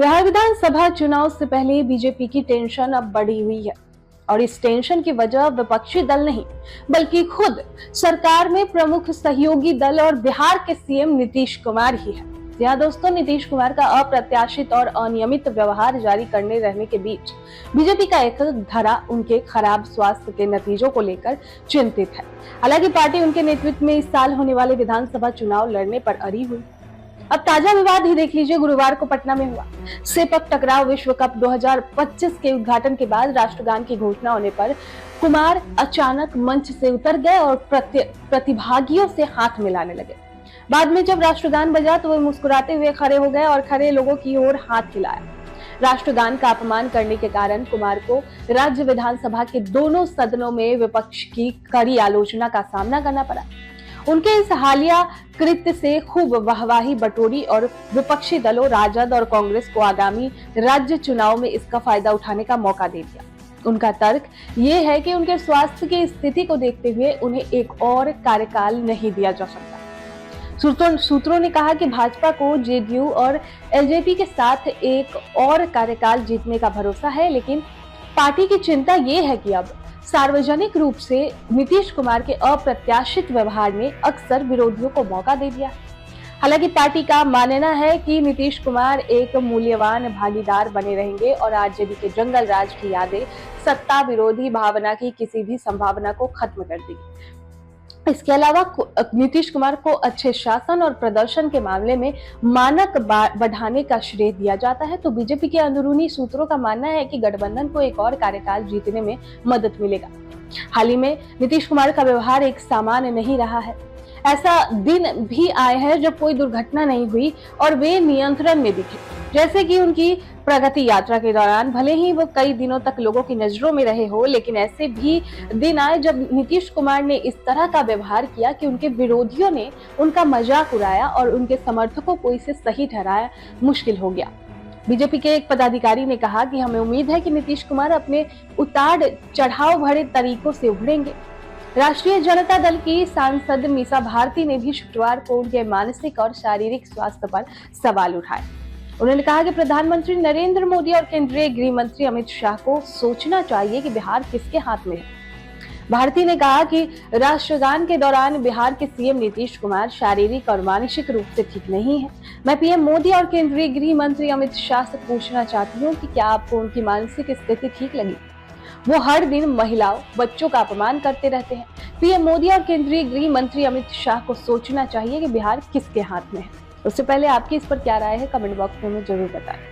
बिहार विधानसभा चुनाव से पहले बीजेपी की टेंशन अब बढ़ी हुई है और इस टेंशन की वजह विपक्षी दल नहीं बल्कि खुद सरकार में प्रमुख सहयोगी दल और बिहार के सीएम नीतीश कुमार ही है। यहाँ दोस्तों, नीतीश कुमार का अप्रत्याशित और अनियमित व्यवहार जारी करने रहने के बीच बीजेपी का एक धड़ा उनके खराब स्वास्थ्य के नतीजों को लेकर चिंतित है। हालांकि पार्टी उनके नेतृत्व में इस साल होने वाले विधानसभा चुनाव लड़ने पर अड़ी हुई। अब ताजा विवाद ही देख लीजिए, गुरुवार को पटना में हुआ सेपक टकराव विश्व कप 2025 के उद्घाटन के बाद राष्ट्रगान की घोषणा होने पर कुमार अचानक मंच से उतर गए और प्रतिभागियों से हाथ मिलाने लगे। बाद में जब राष्ट्रगान बजा तो वे मुस्कुराते हुए खड़े हो गए और खड़े लोगों की ओर हाथ हिलाया। राष्ट्रगान का अपमान करने के कारण कुमार को राज्य विधानसभा के दोनों सदनों में विपक्ष की कड़ी आलोचना का सामना करना पड़ा। उनके इस हालिया कृत्य से खूब वाहवाही बटोरी और विपक्षी दलों राजद और कांग्रेस को आगामी राज्य चुनाव में इसका फायदा उठाने का मौका दे दिया। उनका तर्क ये है कि उनके स्वास्थ्य की स्थिति को देखते हुए उन्हें एक और कार्यकाल नहीं दिया जा सकता। सूत्रों ने कहा कि भाजपा को जेडीयू और एलजेपी के साथ एक और कार्यकाल जीतने का भरोसा है, लेकिन पार्टी की चिंता ये है कि अब सार्वजनिक रूप से नीतीश कुमार के अप्रत्याशित व्यवहार ने अक्सर विरोधियों को मौका दे दिया। हालांकि पार्टी का मानना है कि नीतीश कुमार एक मूल्यवान भागीदार बने रहेंगे और आरजेडी के जंगल राज की यादें सत्ता विरोधी भावना की किसी भी संभावना को खत्म कर देगी। इसके अलावा नीतीश कुमार को अच्छे शासन और प्रदर्शन के मामले में मानक बढ़ाने का श्रेय दिया जाता है, तो बीजेपी के अंदरूनी सूत्रों का मानना है कि गठबंधन को एक और कार्यकाल जीतने में मदद मिलेगा। हाल ही में नीतीश कुमार का व्यवहार एक सामान्य नहीं रहा है। ऐसा दिन भी आए हैं जब कोई दुर्घटना नहीं हुई और वे नियंत्रण में दिखे, जैसे कि उनकी प्रगति यात्रा के दौरान भले ही वो कई दिनों तक लोगों की नजरों में रहे हो, लेकिन ऐसे भी दिन आए जब नीतीश कुमार ने इस तरह का व्यवहार किया कि उनके विरोधियों ने उनका मजाक उड़ाया और उनके समर्थकों को इसे सही ठहराया मुश्किल हो गया। बीजेपी के एक पदाधिकारी ने कहा कि हमें उम्मीद है कि नीतीश कुमार अपने उतार चढ़ाव भरे तरीकों से उभरेंगे। राष्ट्रीय जनता दल की सांसद मीसा भारती ने भी शुक्रवार को उनके मानसिक और शारीरिक स्वास्थ्य पर सवाल उठाए। उन्होंने कहा कि प्रधानमंत्री नरेंद्र मोदी और केंद्रीय गृह मंत्री अमित शाह को सोचना चाहिए कि बिहार किसके हाथ में है। भारती ने कहा कि राष्ट्रगान के दौरान बिहार के सीएम नीतीश कुमार शारीरिक और मानसिक रूप से ठीक नहीं है। मैं पीएम मोदी और केंद्रीय गृह मंत्री अमित शाह से पूछना चाहती हूँ कि क्या आपको उनकी मानसिक स्थिति ठीक लगी? वो हर दिन महिलाओं, बच्चों का अपमान करते रहते हैं। पीएम मोदी और केंद्रीय गृह मंत्री अमित शाह को सोचना चाहिए कि बिहार किसके हाथ में है। उससे पहले आपकी इस पर क्या राय है, कमेंट बॉक्स में जरूर बताएं।